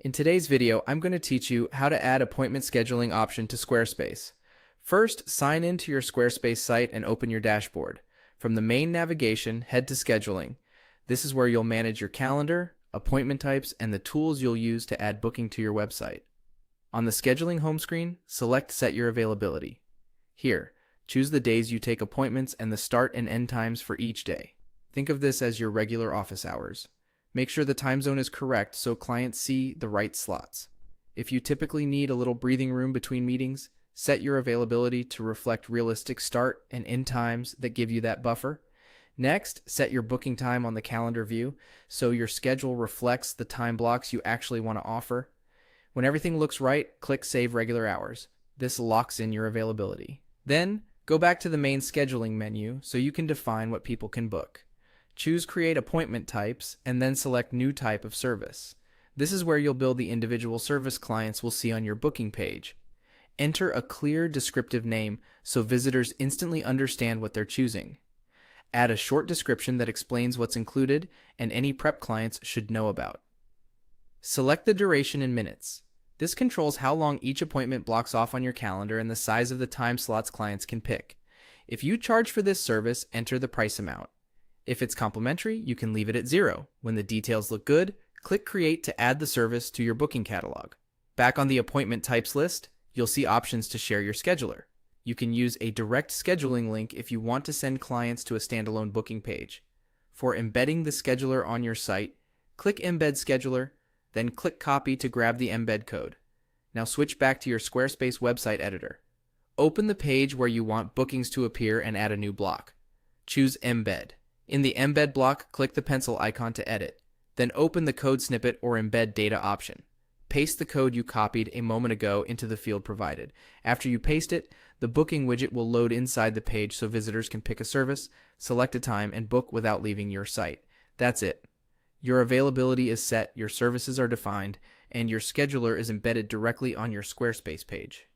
In today's video, I'm going to teach you how to add appointment scheduling option to Squarespace. First, sign in to your Squarespace site and open your dashboard. From the main navigation, head to Scheduling. This is where you'll manage your calendar, appointment types, and the tools you'll use to add booking to your website. On the Scheduling home screen, select Set Your Availability. Here, choose the days you take appointments and the start and end times for each day. Think of this as your regular office hours. Make sure the time zone is correct so clients see the right slots. If you typically need a little breathing room between meetings, set your availability to reflect realistic start and end times that give you that buffer. Next, set your booking time on the calendar view so your schedule reflects the time blocks you actually want to offer. When everything looks right, click Save Regular Hours. This locks in your availability. Then, go back to the main scheduling menu so you can define what people can book. Choose Create Appointment Types and then select New Type of Service. This is where you'll build the individual service clients will see on your booking page. Enter a clear, descriptive name so visitors instantly understand what they're choosing. Add a short description that explains what's included and any prep clients should know about. Select the duration in minutes. This controls how long each appointment blocks off on your calendar and the size of the time slots clients can pick. If you charge for this service, enter the price amount. If it's complimentary, you can leave it at 0. When the details look good, click Create to add the service to your booking catalog. Back on the appointment types list, you'll see options to share your scheduler. You can use a direct scheduling link if you want to send clients to a standalone booking page. For embedding the scheduler on your site, click Embed Scheduler, then click Copy to grab the embed code. Now switch back to your Squarespace website editor. Open the page where you want bookings to appear and add a new block. Choose Embed. In the Embed block, click the pencil icon to edit. Then open the code snippet or embed data option. Paste the code you copied a moment ago into the field provided. After you paste it, the booking widget will load inside the page so visitors can pick a service, select a time, and book without leaving your site. That's it. Your availability is set, your services are defined, and your scheduler is embedded directly on your Squarespace page.